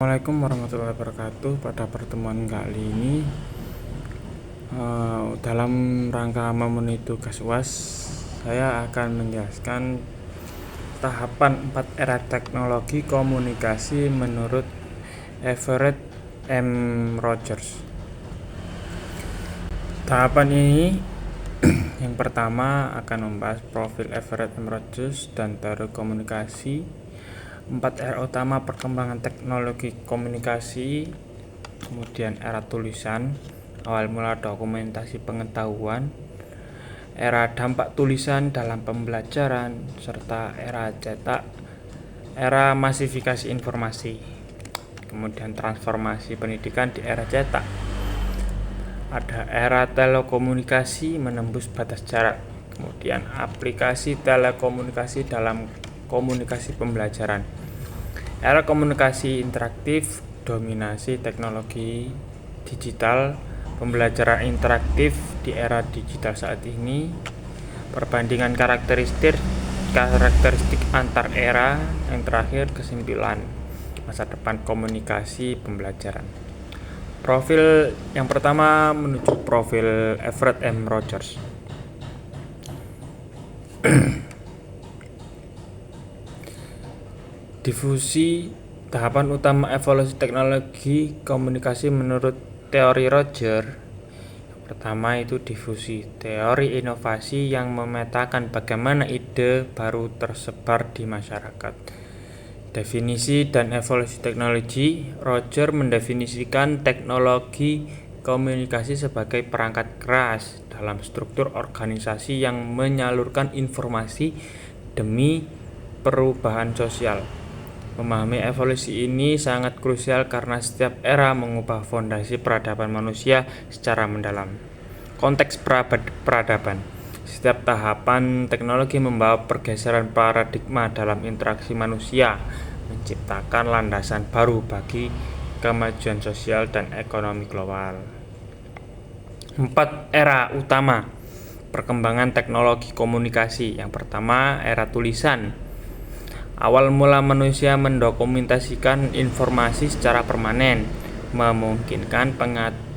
Assalamualaikum warahmatullahi wabarakatuh. Pada pertemuan kali ini dalam rangka memenuhi tugas UAS, saya akan menjelaskan tahapan 4 era teknologi komunikasi menurut Everett M. Rogers. Tahapan ini yang pertama akan membahas profil Everett M. Rogers dan teori komunikasi. 4 era utama perkembangan teknologi komunikasi, kemudian era tulisan, awal mula dokumentasi pengetahuan, era dampak tulisan dalam pembelajaran, serta era cetak, era masifikasi informasi, kemudian transformasi pendidikan di era cetak. Ada era telekomunikasi menembus batas jarak, kemudian aplikasi telekomunikasi dalam komunikasi pembelajaran. Era komunikasi interaktif, dominasi teknologi digital, pembelajaran interaktif di era digital saat ini, perbandingan karakteristik antar era, yang terakhir kesimpulan masa depan komunikasi pembelajaran. Profil yang pertama menuju profil Everett M. Rogers. Difusi, tahapan utama evolusi teknologi komunikasi menurut teori Rogers. Pertama itu difusi, teori inovasi yang memetakan bagaimana ide baru tersebar di masyarakat. Definisi dan evolusi teknologi. Rogers mendefinisikan teknologi komunikasi sebagai perangkat keras dalam struktur organisasi yang menyalurkan informasi demi perubahan sosial. Memahami evolusi ini sangat krusial karena setiap era mengubah fondasi peradaban manusia secara mendalam. Konteks peradaban. Setiap tahapan teknologi membawa pergeseran paradigma dalam interaksi manusia, menciptakan landasan baru bagi kemajuan sosial dan ekonomi global. 4 era utama perkembangan teknologi komunikasi. Yang pertama, era tulisan. Awal mula manusia mendokumentasikan informasi secara permanen, memungkinkan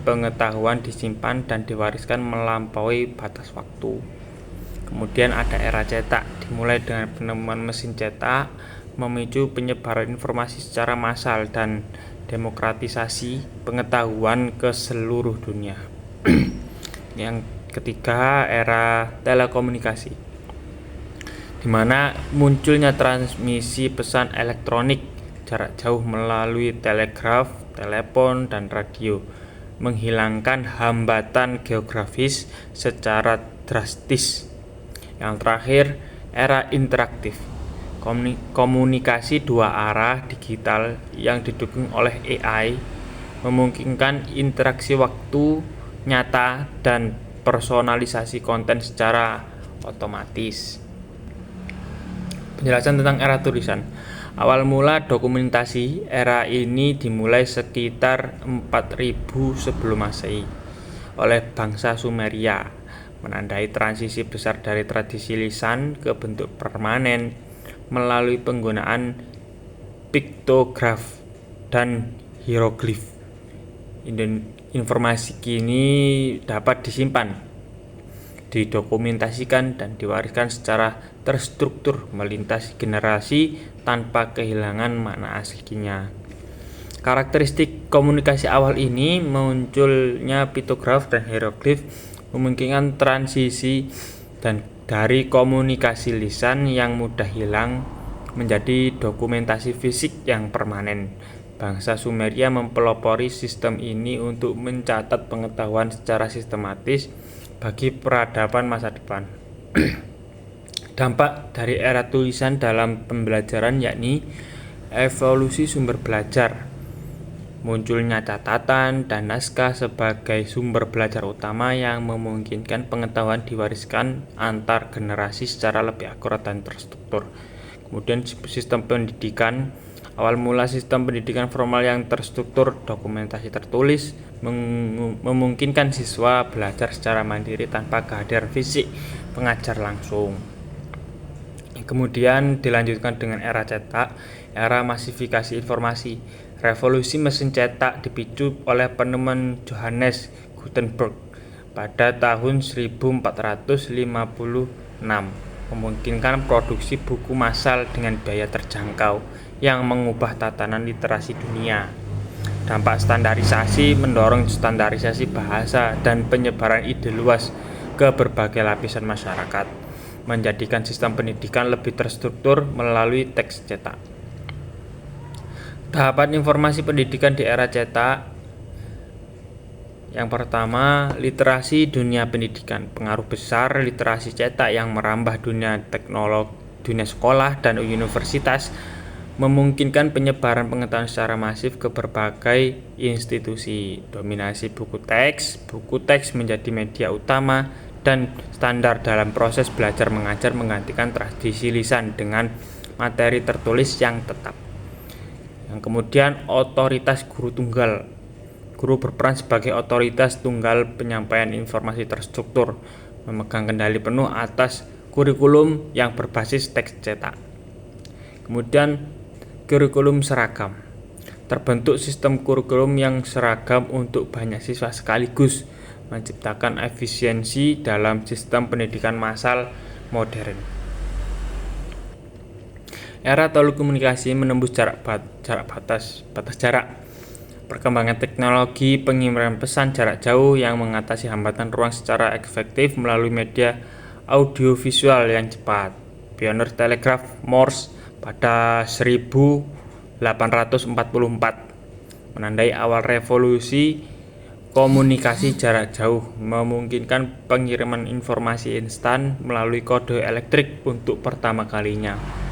pengetahuan disimpan dan diwariskan melampaui batas waktu. Kemudian ada era cetak, dimulai dengan penemuan mesin cetak, memicu penyebaran informasi secara massal dan demokratisasi pengetahuan ke seluruh dunia. Yang ketiga, era telekomunikasi, di mana munculnya transmisi pesan elektronik jarak jauh melalui telegraf, telepon, dan radio, menghilangkan hambatan geografis secara drastis. Yang terakhir, era interaktif, komunikasi dua arah digital yang didukung oleh AI, memungkinkan interaksi waktu nyata dan personalisasi konten secara otomatis. Penjelasan tentang era tulisan. Awal mula dokumentasi era ini dimulai sekitar 4000 sebelum Masehi oleh bangsa Sumeria, menandai transisi besar dari tradisi lisan ke bentuk permanen melalui penggunaan piktograf dan hieroglif. Informasi kini dapat disimpan, didokumentasikan, dan diwariskan secara terstruktur melintasi generasi tanpa kehilangan makna aslinya. Karakteristik komunikasi awal ini, munculnya piktograf dan hieroglif, memungkinkan transisi dan dari komunikasi lisan yang mudah hilang menjadi dokumentasi fisik yang permanen. Bangsa Sumeria mempelopori sistem ini untuk mencatat pengetahuan secara sistematis bagi peradaban masa depan. Dampak dari era tulisan dalam pembelajaran yakni evolusi sumber belajar, munculnya catatan dan naskah sebagai sumber belajar utama yang memungkinkan pengetahuan diwariskan antar generasi secara lebih akurat dan terstruktur. Kemudian sistem pendidikan. Awal mula sistem pendidikan formal yang terstruktur, dokumentasi tertulis, memungkinkan siswa belajar secara mandiri tanpa kehadiran fisik pengajar langsung. Kemudian dilanjutkan dengan era cetak, era masifikasi informasi. Revolusi mesin cetak dipicu oleh penemuan Johannes Gutenberg pada tahun 1456, memungkinkan produksi buku massal dengan biaya terjangkau yang mengubah tatanan literasi dunia. Dampak standarisasi mendorong standarisasi bahasa dan penyebaran ide luas ke berbagai lapisan masyarakat, menjadikan sistem pendidikan lebih terstruktur melalui teks cetak. Tahapan informasi pendidikan di era cetak. Yang pertama, literasi dunia pendidikan. Pengaruh besar literasi cetak yang merambah dunia teknologi, dunia sekolah dan universitas memungkinkan penyebaran pengetahuan secara masif ke berbagai institusi. Dominasi buku teks menjadi media utama dan standar dalam proses belajar mengajar, menggantikan tradisi lisan dengan materi tertulis yang tetap. Yang kemudian, otoritas guru tunggal. Guru berperan sebagai otoritas tunggal penyampaian informasi terstruktur, memegang kendali penuh atas kurikulum yang berbasis teks cetak. Kemudian, kurikulum seragam. Terbentuk sistem kurikulum yang seragam untuk banyak siswa sekaligus, menciptakan efisiensi dalam sistem pendidikan massal modern. Era telekomunikasi menembus batas jarak. Perkembangan teknologi pengiriman pesan jarak jauh yang mengatasi hambatan ruang secara efektif melalui media audiovisual yang cepat. Pioner telegraf Morse pada 1844 menandai awal revolusi komunikasi jarak jauh, memungkinkan pengiriman informasi instan melalui kode elektrik untuk pertama kalinya.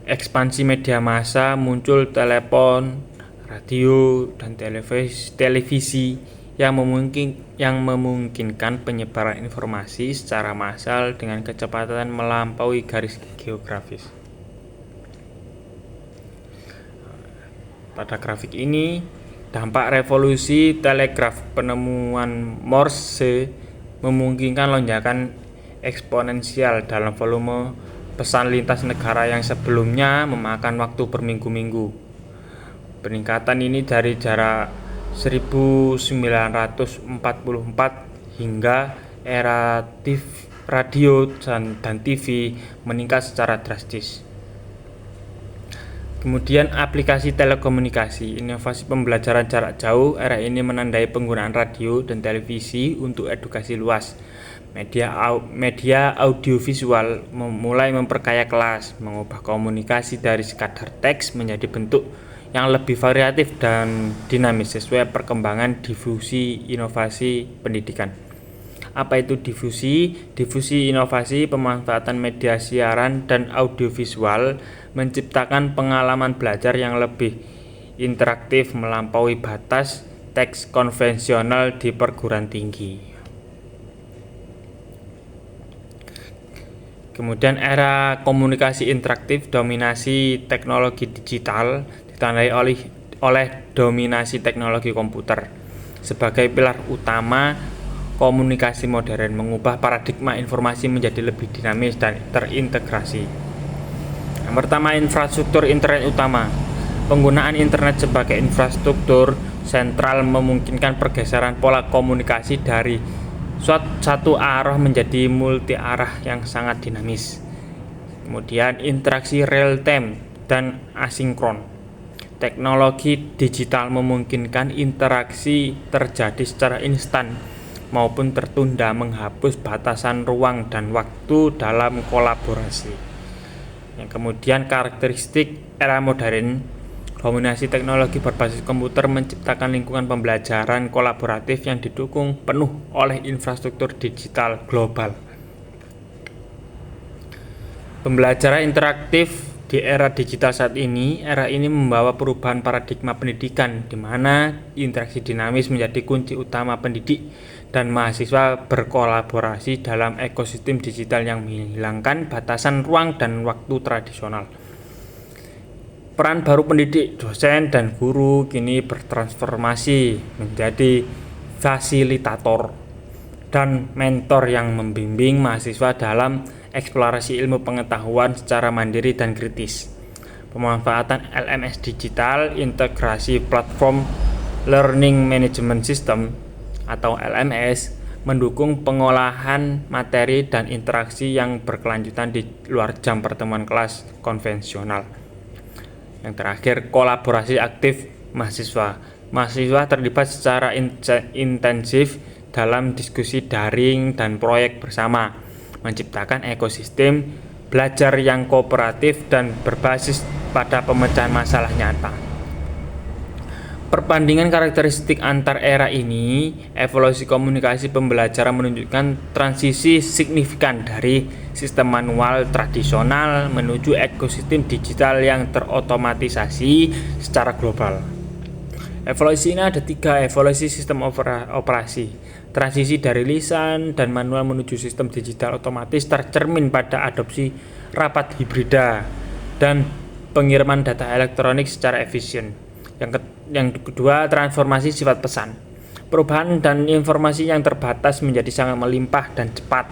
Ekspansi media massa, muncul telepon, radio, dan televisi yang memungkinkan penyebaran informasi secara massal dengan kecepatan melampaui garis geografis. Pada grafik ini, dampak revolusi telegraf. Penemuan Morse memungkinkan lonjakan eksponensial dalam volume pesan lintas negara yang sebelumnya memakan waktu berminggu-minggu. Peningkatan ini dari jarak 1944 hingga era radio dan TV meningkat secara drastis. Kemudian aplikasi telekomunikasi, inovasi pembelajaran jarak jauh. Era ini menandai penggunaan radio dan televisi untuk edukasi luas. Media audiovisual mulai memperkaya kelas, mengubah komunikasi dari sekadar teks menjadi bentuk yang lebih variatif dan dinamis sesuai perkembangan difusi inovasi pendidikan. Apa itu difusi? Difusi inovasi pemanfaatan media siaran dan audiovisual menciptakan pengalaman belajar yang lebih interaktif melampaui batas teks konvensional di perguruan tinggi. Kemudian era komunikasi interaktif, dominasi teknologi digital ditandai oleh dominasi teknologi komputer sebagai pilar utama komunikasi modern, mengubah paradigma informasi menjadi lebih dinamis dan terintegrasi. Yang pertama, infrastruktur internet utama. Penggunaan internet sebagai infrastruktur sentral memungkinkan pergeseran pola komunikasi dari satu arah menjadi multi arah yang sangat dinamis. Kemudian interaksi real time dan asinkron. Teknologi digital memungkinkan interaksi terjadi secara instan maupun tertunda, menghapus batasan ruang dan waktu dalam kolaborasi. Yang kemudian karakteristik era modern. Kombinasi teknologi berbasis komputer menciptakan lingkungan pembelajaran kolaboratif yang didukung penuh oleh infrastruktur digital global. Pembelajaran interaktif di era digital saat ini. Era ini membawa perubahan paradigma pendidikan, di mana interaksi dinamis menjadi kunci utama pendidik dan mahasiswa berkolaborasi dalam ekosistem digital yang menghilangkan batasan ruang dan waktu tradisional. Peran baru pendidik, dosen, dan guru kini bertransformasi menjadi fasilitator dan mentor yang membimbing mahasiswa dalam eksplorasi ilmu pengetahuan secara mandiri dan kritis. Pemanfaatan LMS digital, integrasi platform Learning Management System atau LMS, mendukung pengolahan materi dan interaksi yang berkelanjutan di luar jam pertemuan kelas konvensional. Yang terakhir, kolaborasi aktif mahasiswa. Mahasiswa terlibat secara intensif dalam diskusi daring dan proyek bersama, menciptakan ekosistem belajar yang kooperatif dan berbasis pada pemecahan masalah nyata. Perbandingan karakteristik antar era ini, evolusi komunikasi pembelajaran menunjukkan transisi signifikan dari sistem manual tradisional menuju ekosistem digital yang terotomatisasi secara global. Evolusi ini ada 3: evolusi sistem operasi. Transisi dari lisan dan manual menuju sistem digital otomatis tercermin pada adopsi rapat hibrida dan pengiriman data elektronik secara efisien. Yang kedua, transformasi sifat pesan. Perubahan dan informasi yang terbatas menjadi sangat melimpah dan cepat,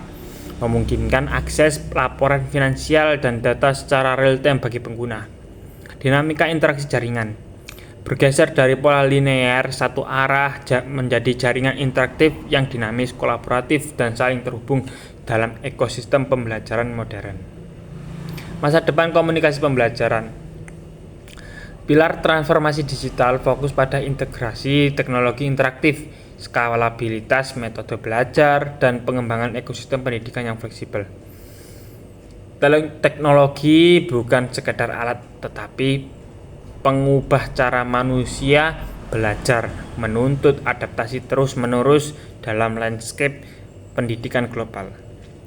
memungkinkan akses laporan finansial dan data secara real time bagi pengguna. Dinamika interaksi jaringan bergeser dari pola linear satu arah menjadi jaringan interaktif yang dinamis, kolaboratif, dan saling terhubung dalam ekosistem pembelajaran modern. Masa depan komunikasi pembelajaran. Pilar transformasi digital fokus pada integrasi teknologi interaktif, skalabilitas metode belajar, dan pengembangan ekosistem pendidikan yang fleksibel. Teknologi bukan sekedar alat, tetapi pengubah cara manusia belajar, menuntut adaptasi terus-menerus dalam landscape pendidikan global.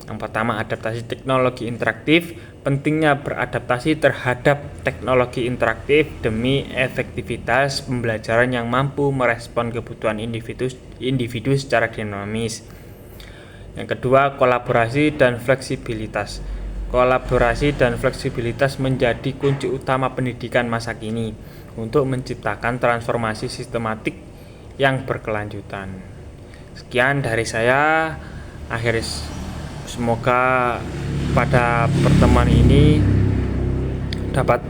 Yang pertama, adaptasi teknologi interaktif. Pentingnya beradaptasi terhadap teknologi interaktif demi efektivitas pembelajaran yang mampu merespon kebutuhan individu secara dinamis. Yang kedua, kolaborasi dan fleksibilitas. Kolaborasi dan fleksibilitas menjadi kunci utama pendidikan masa kini untuk menciptakan transformasi sistematik yang berkelanjutan. Sekian dari saya. Semoga pada pertemuan ini dapat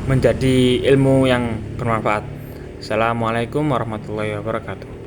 menjadi ilmu yang bermanfaat. Assalamualaikum warahmatullahi wabarakatuh.